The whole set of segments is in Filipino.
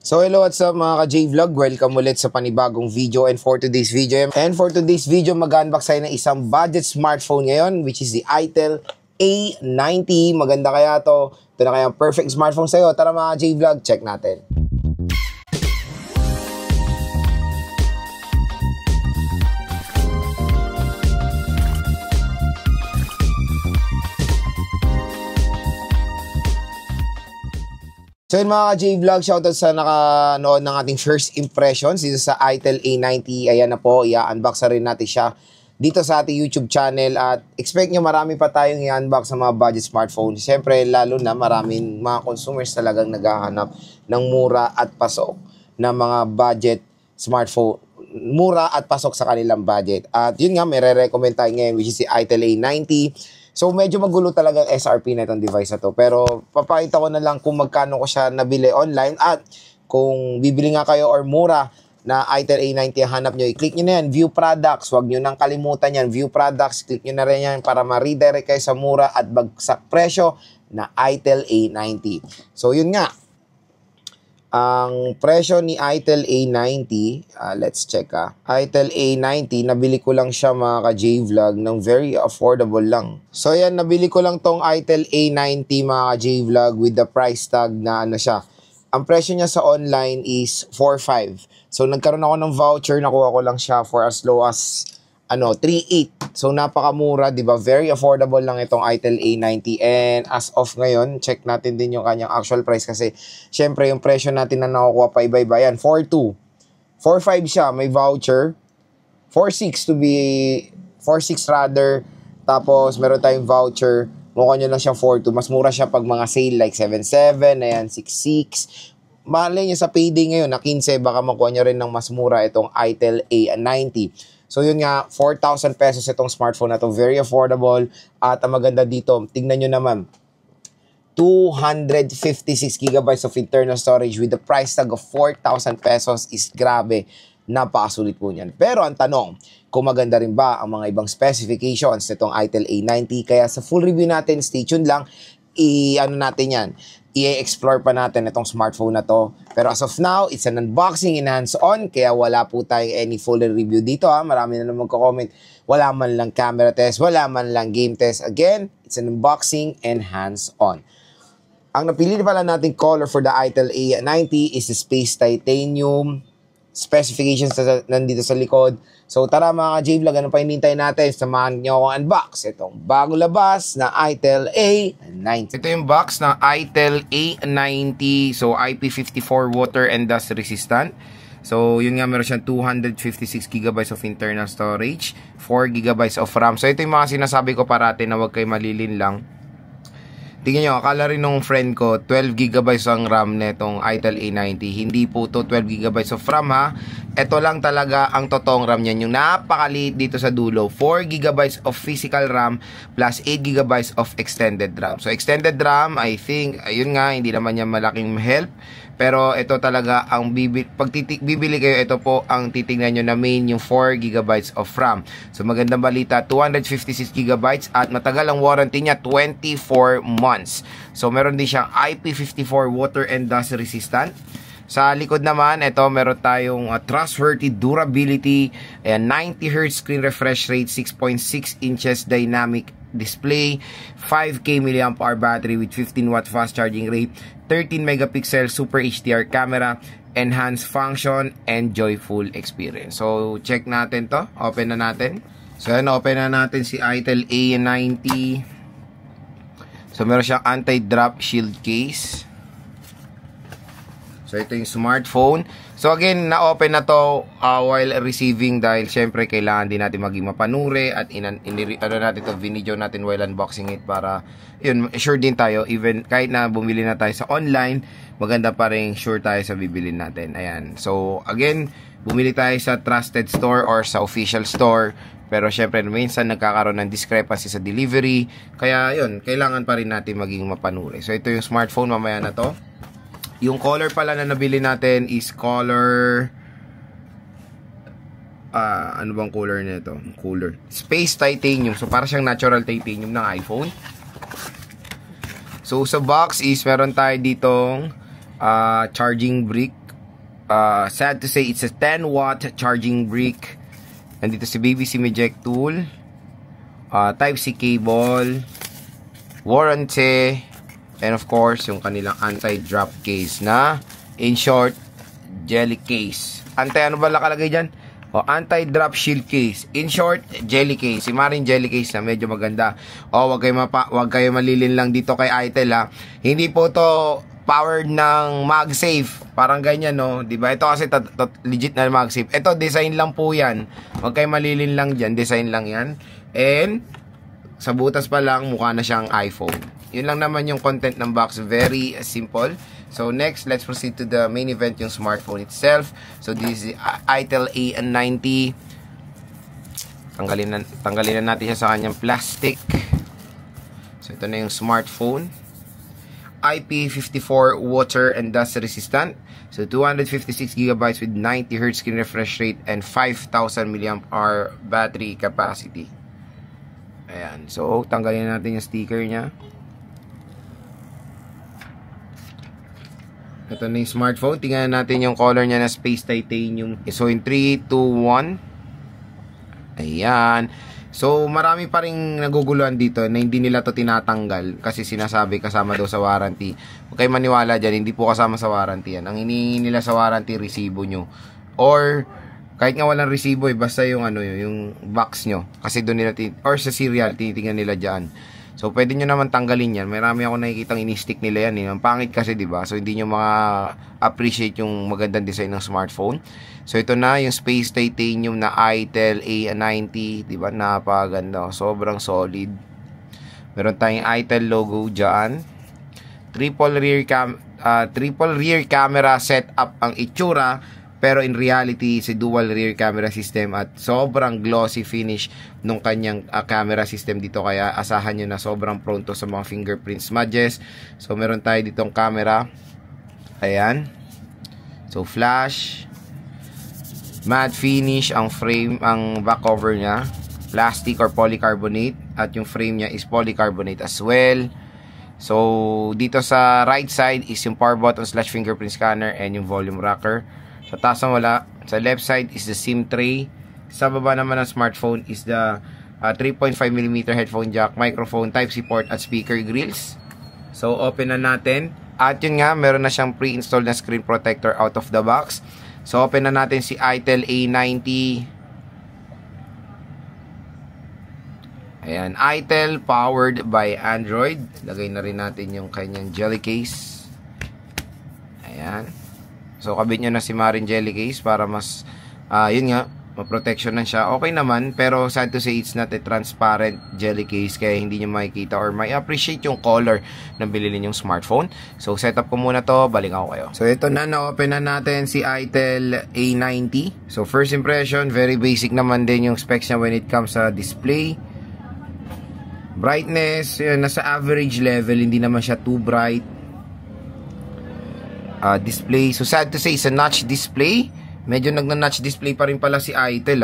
So hello, what's up mga ka-J Vlog? Welcome ulit sa panibagong video and for today's video mag-unbox tayo ng isang budget smartphone ngayon which is the Itel A90. Maganda kaya to? Ito na kaya ang perfect smartphone sa'yo. Tara mga ka-J Vlog, check natin. So yun mga ka-J-Vlog, shoutout sa nakanood ng ating first impressions dito sa Itel A90. Ayan na po, i-unbox na rin natin siya dito sa ating YouTube channel. At expect nyo marami pa tayong i-unbox sa mga budget smartphone. Siyempre, lalo na maraming mga consumers talagang naghahanap ng mura at pasok na mga budget smartphone. Mura at pasok sa kanilang budget. At yun nga, may re-recommend tayo ngayon which is si Itel A90. So, medyo magulo talaga ang SRP na itong device na to. Pero, papakita ko na lang kung magkano ko siya nabili online. At kung bibili nga kayo or mura na Itel A90 hanap nyo, i-click nyo na yan, View Products. Huwag nyo nang kalimutan yan, View Products. Click nyo na rin yan para ma-redirect kayo sa mura at bagsak presyo na Itel A90. So, yun nga. Ang presyo ni Itel A90, let's check Itel A90, nabili ko lang siya mga ka-J-Vlog ng very affordable lang. So yan, nabili ko lang tong Itel A90 mga ka-J-Vlog with the price tag na ano siya. Ang presyo niya sa online is 4.5. So nagkaroon ako ng voucher, nakuha ko lang siya for as low as 3.8. So napakamura, 'di ba? Very affordable lang itong Itel A90 and as of ngayon, check natin din yung kanyang actual price kasi syempre yung presyo natin na nakukuha pa iba-iba yan. 4.2. 4.5 siya, may voucher. 4.6 to be 4.6 rather. Tapos meron tayong voucher. Mukha nyo lang siya 4.2. Mas mura siya pag mga sale like 7.7, ayan 6.6. Malay nyo sa payday ngayon na 15, baka makuha nyo rin ng mas mura itong Itel A90. So yun nga, 4,000 pesos itong smartphone na to. Very affordable. At ang maganda dito, tingnan nyo naman. 256 gigabytes of internal storage with the price tag of 4,000 pesos is grabe. Napakasulit po niyan. Pero ang tanong, kung maganda rin ba ang mga ibang specifications nitong Itel A90? Kaya sa full review natin, stay tuned lang. I-explore pa natin itong smartphone na to. Pero as of now, it's an unboxing and hands-on. Kaya wala po tayong any full review dito Marami na naman magko-comment. Wala man lang camera test, wala man lang game test. Again, it's an unboxing and hands-on. Ang napili pala natin color for the Itel A90 is the Space Titanium. Specifications nandito sa likod. So tara mga ka-J-Vlog, ano pa hinihintay natin? Samahan nyo akong unbox itong bago labas na Itel A90. Ito yung box ng Itel A90. So IP54 water and dust resistant. So yun nga, meron siyang 256 GB of internal storage, 4 GB of RAM. So ito yung mga sinasabi ko parati na huwag kayo malilin lang. Tingnan nyo, akala rin nung friend ko 12 GB ang RAM netong Itel A90. Hindi po to 12 GB of RAM Ito lang talaga ang totoong RAM niyan. Yung napakaliit dito sa dulo. 4 GB of physical RAM plus 8 GB of extended RAM. So extended RAM, I think, ayun nga, hindi naman niya malaking help. Pero ito talaga ang bibili kayo, ito po ang titingnan nyo na main, yung 4 GB of RAM. So magandang balita, 256 GB at matagal ang warranty niya, 24 months. So meron din siyang IP54 water and dust resistant. Sa likod naman, ito meron tayong trustworthy durability, 90Hz screen refresh rate, 6.6 inches dynamic display, 5K mAh battery with 15W fast charging rate, 13 megapixel super HDR camera, enhanced function, and joyful experience. So, check natin to. Open na natin. So, yan, open na natin si Itel A90. So, meron siyang anti-drop shield case. So, ito yung smartphone. So, again, na-open na to while receiving dahil syempre kailangan din natin maging mapanuri at natin to, video natin while unboxing it para, yun, sure din tayo. Even kahit na bumili na tayo sa online, maganda pa rin sure tayo sa bibilin natin. Ayan. So, again, bumili tayo sa trusted store or sa official store. Pero syempre, minsan nagkakaroon ng discrepancy sa delivery. Kaya, yun, kailangan pa rin natin maging mapanuri. So, ito yung smartphone, mamaya na to. Yung color pala na nabili natin is color ano bang color nito? Color Space Titanium. So para siyang natural titanium ng iPhone. So sa box is meron tayo ditong charging brick sad to say, it's a 10-watt charging brick. Nandito si BBC eject tool, Type-C cable, warranty, and of course, yung kanilang anti-drop case na, in short, jelly case. Ano ba nakalagay dyan? Anti-drop shield case. In short, jelly case. Si Marin jelly case na medyo maganda. Wag kayo malilin lang dito kay Itel, ha. Hindi po to powered ng MagSafe. Parang ganyan, no? Diba? Ito kasi legit na MagSafe. Ito, design lang po yan. Wag kayo malilin lang dyan. Design lang yan. And, sa butas pa lang, mukha na siyang iPhone. Yun lang naman yung content ng box. Very simple. So next, let's proceed to the main event, yung smartphone itself. So this is Itel A90. Tanggalin na natin siya sa kanyang plastic. So ito na yung smartphone. IP54 water and dust resistant. So 256GB with 90Hz screen refresh rate and 5,000 mAh battery capacity. Ayan. So tanggalin natin yung sticker niya. Ito na yung smartphone. Tingnan natin yung color niya na space titanium. So in 3, 2, 1. Ayan. So marami pa rin naguguluhan dito na hindi nila to tinatanggal kasi sinasabi kasama daw sa warranty. Huwag kayo maniwala dyan, hindi po kasama sa warranty yan. Ang hinihingi nila sa warranty, resibo nyo. Or kahit nga walang resibo, basta yung yung box nyo. Kasi doon nila or sa serial tinitingnan nila dyan. So, pwede nyo naman tanggalin yan. Marami ako nakikitang ini-stick nila yan. Ang pangit kasi, diba? So, hindi nyo maka-appreciate yung magandang design ng smartphone. So, ito na yung space titanium na Itel A90. Diba? Napaganda. Sobrang solid. Meron tayong Itel logo dyan. Triple rear camera setup ang itsura. Pero in reality, it's a dual rear camera system at sobrang glossy finish nung kanyang camera system dito. Kaya asahan nyo na sobrang prone to sa mga fingerprint smudges. So, meron tayo ditong camera. Ayan. So, flash. Matte finish ang frame, ang back cover niya. Plastic or polycarbonate. At yung frame niya is polycarbonate as well. So, dito sa right side is yung power button / fingerprint scanner and yung volume rocker. Sa taas wala. Sa left side is the SIM tray. Sa baba naman ng smartphone is the 3.5mm headphone jack, microphone, Type-C port at speaker grills. So open na natin. At yun nga, meron na siyang pre-installed na screen protector out of the box. So open na natin si Itel A90. Ayan, Itel powered by Android. Lagay na rin natin yung kanyang jelly case. Ayan. So, kabit nyo na si Marin jelly case para mas, yun nga, ma-protection na siya. Okay naman, pero sad to say, it's not a transparent jelly case, kaya hindi nyo makikita or may appreciate yung color ng bilhin yung smartphone. So, setup ko muna to, balik ako kayo. So, ito na-open na natin si Itel A90. So, first impression, very basic naman din yung specs niya when it comes sa display. Brightness, yun, nasa average level, hindi naman siya too bright. Display, so sad to say, sa notch display, medyo nagna-notch display pa rin pala si Itel,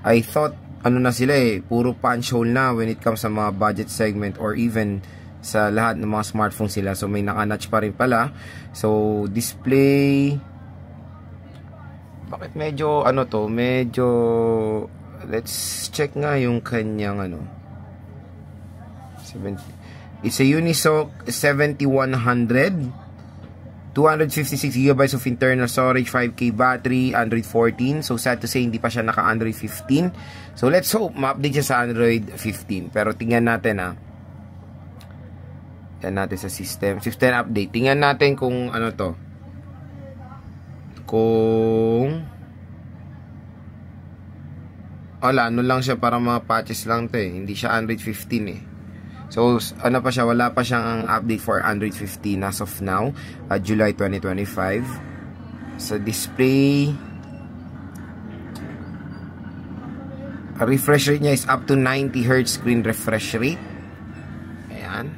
I thought, na sila puro punch hole na when it comes sa mga budget segment or even sa lahat ng mga smartphone sila. So may naka-notch pa rin pala. So display, bakit medyo medyo, let's check nga yung kanyang it's a Unisoc 7100, 256GB of internal storage, 5K battery, Android 14. So sad to say, hindi pa siya naka Android 15. So let's hope ma-update siya sa Android 15. Pero tingnan natin tingnan natin sa system update. Tingnan natin kung to. Kung wala, lang siya, para mga patches lang to Hindi siya Android 15 So, pa siya, wala pa siyang update for Android 15 as of now, July 2025. Sa display, refresh rate niya is up to 90Hz screen refresh rate. Ayan.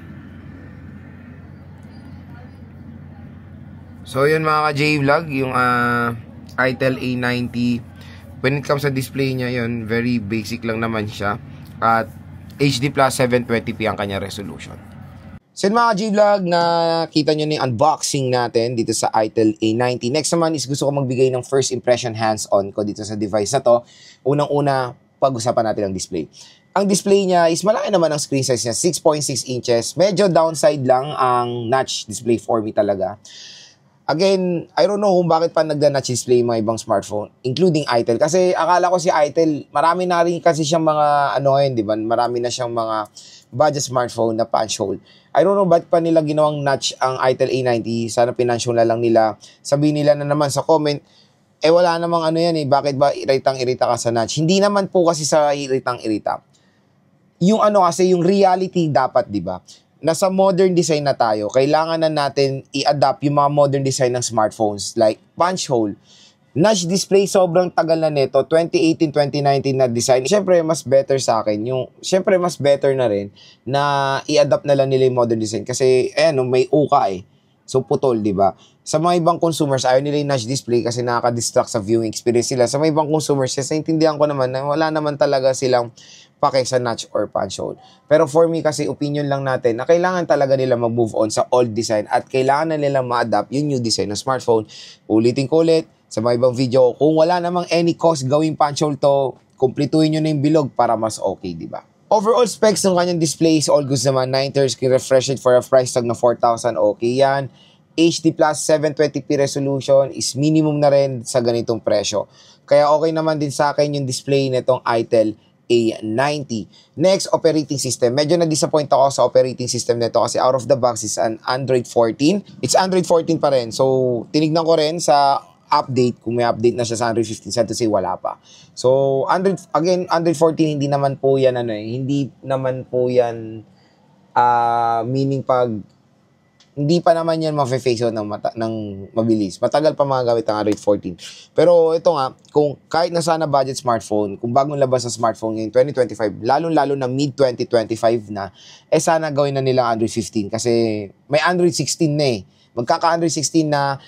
So, yun mga ka-J-Vlog, yung Itel A90. When it comes sa display niya, yun, very basic lang naman siya. At HD plus 720p ang kanya resolution. So yun mga G-Vlog, nakita nyo na yung unboxing natin dito sa ITEL A90. Next naman is gusto ko magbigay ng first impression hands-on ko dito sa device na to. Unang-una, pag-usapan natin ang display. Ang display niya is malaki naman ang screen size niya, 6.6 inches. Medyo downside lang ang notch display for me talaga. Again, I don't know kung bakit pa nagda-notch display yung mga ibang smartphone, including ITEL. Kasi akala ko si ITEL, marami na rin kasi siyang mga, di ba? Marami na siyang mga budget smartphone na punch hole. I don't know bakit pa nila ginawang notch ang ITEL A90. Sana pinunch hole na lang nila. Sabihin nila na naman sa comment, wala namang bakit ba iritang-irita ka sa notch? Hindi naman po kasi sa iritang-irita. Yung kasi, yung reality dapat, di ba? Nasa modern design na tayo, kailangan na natin i-adapt yung mga modern design ng smartphones like punch hole. Notch display, sobrang tagal na nito, 2018, 2019 na design. Siyempre, mas better sa akin. Siyempre, mas better na rin na i-adapt na lang nila yung modern design. Kasi, may uka eh. So, putol, di ba? Sa mga ibang consumers, ayaw nila yung notch display kasi nakaka-distract sa viewing experience sila. Sa mga ibang consumers, kasi naintindihan ko naman na wala naman talaga silang pake sa notch or punch hole. Pero for me kasi, opinion lang natin na kailangan talaga nila mag-move on sa old design at kailangan na nila ma-adapt yung new design ng smartphone. Ulitin ko ulit sa mga ibang video, kung wala namang any cost gawing punch hole to, kumplituhin nyo na yung bilog para mas okay, di ba? Overall specs ng kanyang display is all goods naman. 9 screen refresh rate for a price tag na 4,000, okay yan. HD plus 720p resolution is minimum na rin sa ganitong presyo. Kaya okay naman din sa akin yung display nitong ITEL A90. Next, operating system. Medyo na-disappoint ako sa operating system nito kasi out of the box is an Android 14. It's Android 14 pa rin. So, tinignan ko rin sa update, kung may update na siya sa Android 15, sad to say, wala pa. So, Android 14, hindi naman po yan, hindi naman po yan, meaning hindi pa naman yan ma-face out ng mabilis. Matagal pa mga gamit ang Android 14. Pero ito nga, kung kahit na sana budget smartphone, kung bagong labas na smartphone ngayon 2025, lalo na mid-2025 na, sana gawin na nilang Android 15 kasi may Android 16 na eh. Magkaka-Android 16 na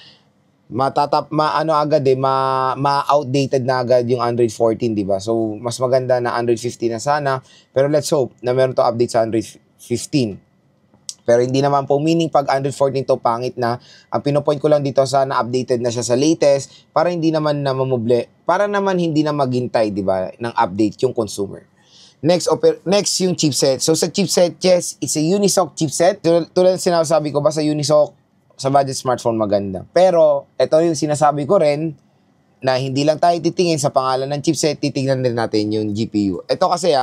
ma-outdated na agad yung Android 14, di ba? So, mas maganda na Android 15 na sana. Pero let's hope na meron to update sa Android 15. Pero hindi naman po meaning pag Android 14 to pangit na. Ang pinopoint ko lang dito sana updated na siya sa latest para hindi naman na mamuble, para naman hindi na maghintay, di ba, ng update yung consumer. Next yung chipset. So sa chipset, yes, it's a Unisoc chipset. Tulad ng sinasabi ko, basta Unisoc sa budget smartphone maganda. Pero ito yung sinasabi ko rin na hindi lang tayo titingin sa pangalan ng chipset, titingnan din natin yung GPU. Ito kasi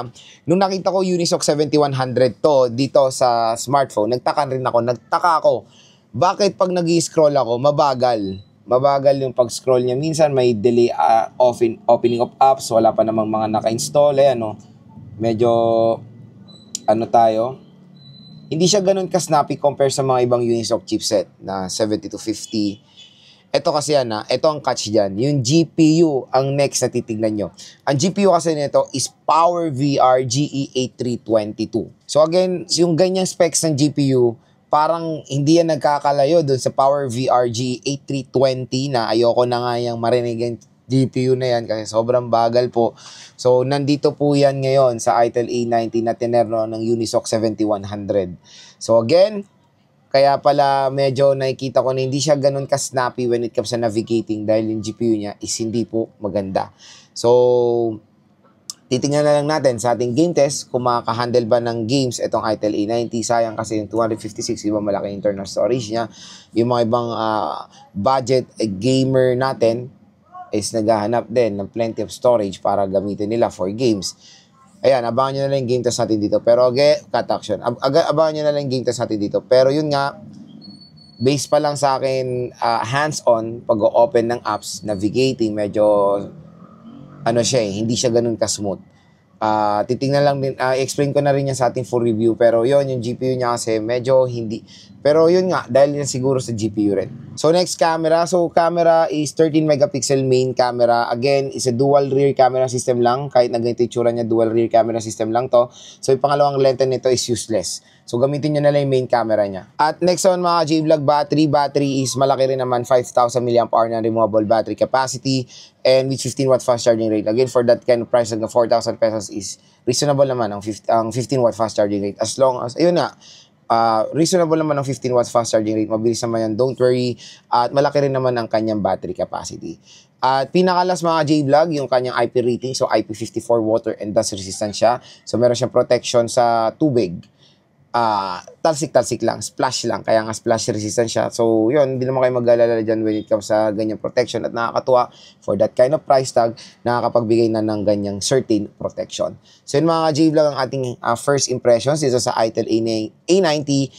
nung nakita ko Unisoc 7100 to dito sa smartphone, nagtaka ako, bakit pag nag-i-scroll ako, mabagal yung pag-scroll niya. Minsan may delay opening of apps, wala pa namang mga naka-install, medyo, hindi siya ganun ka-snappy compare sa mga ibang Unisoc chipset na 7250. Ito kasi ito ang catch dyan. Yung GPU ang next na titignan nyo. Ang GPU kasi nito is PowerVR GE8322. So again, yung ganyang specs ng GPU, parang hindi yan nagkakalayo dun sa PowerVR GE8320 na ayoko na nga yung marinig yung GPU na yan kasi sobrang bagal po. So nandito po yan ngayon sa ITEL A90 na tinerno ng Unisoc 7100. So again, kaya pala medyo nakikita ko na hindi siya ganun ka-snappy when it comes sa navigating dahil yung GPU niya is hindi po maganda. So, titingnan na lang natin sa ating game test kung makaka-handle ba ng games itong ITEL A90. Sayang kasi yung 256, iba malaki internal storage niya. Yung mga ibang budget gamer natin is naghahanap din ng plenty of storage para gamitin nila for games. Ayan, abangan nyo na lang yung game test natin dito. Pero, cut action. Abangan nyo na lang yung game test natin dito. Pero yun nga, based pa lang sa akin, hands-on, pag-open ng apps, navigating, medyo, hindi siya ganun ka-smooth. Titingnan lang din, explain ko na rin yan sa ating full review. Pero yun, yung GPU niya kasi medyo hindi. Pero yun nga, dahil yan siguro sa GPU rin. So next camera. So camera is 13 megapixel main camera. Again, is a dual rear camera system lang. Kahit na ganito itsura niya, dual rear camera system lang to. So yung pangalawang lente nito is useless. So gamitin nyo na lang yung main camera niya. At next one mga J-Vlog, battery is malaki rin naman, 5,000 mAh na removable battery capacity and with 15 watt fast charging rate. Again, for that kind of price ng 4,000 pesos is reasonable naman ang 15 watt fast charging rate. As long as, ayun nga, Reasonable naman ang 15 watts fast charging rate. Mabilis naman yan, don't worry. At malaki rin naman ang kanyang battery capacity. At pinakalas mga J-Vlog, yung kanyang IP rating. So IP54 water and dust resistant siya. So meron siyang protection sa tubig. Talsik-talsik lang, splash lang, kaya nga splash resistant siya. So yun, hindi naman kayo mag-alala dyan when it comes sa ganyang protection, at nakakatuwa for that kind of price tag, nakakapagbigay na ng ganyang certain protection. So yun mga J-Vlog ang ating first impressions dito sa ITEL A90.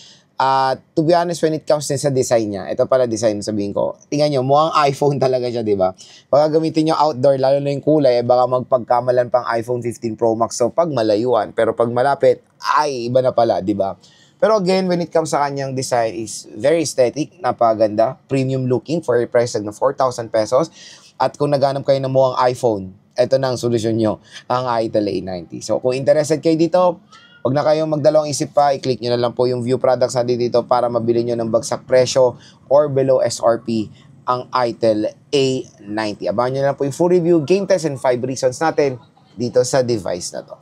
To be honest, when it comes din sa design niya, ito pala design, sabihin ko, tingnan nyo, mukhang iPhone talaga siya, di ba? Pag gamitin nyo outdoor, lalo na yung kulay, baka magpagkamalan pang iPhone 15 Pro Max. So pag malayuan, pero pag malapit, ay, iba na pala, di ba? Pero again, when it comes sa kanyang design, is very aesthetic, napaganda, premium looking for a price tag na 4,000 pesos. At kung naghanap kayo ng mukhang iPhone, ito na ang solusyon nyo, ang ITEL A90. So kung interested kayo dito, huwag na kayong magdalawang isip pa, i-click nyo na lang po yung view products na dito para mabili nyo ng bagsak presyo or below SRP ang ITEL A90. Abangan nyo na lang po yung full review, game test, and 5 reasons natin dito sa device na to.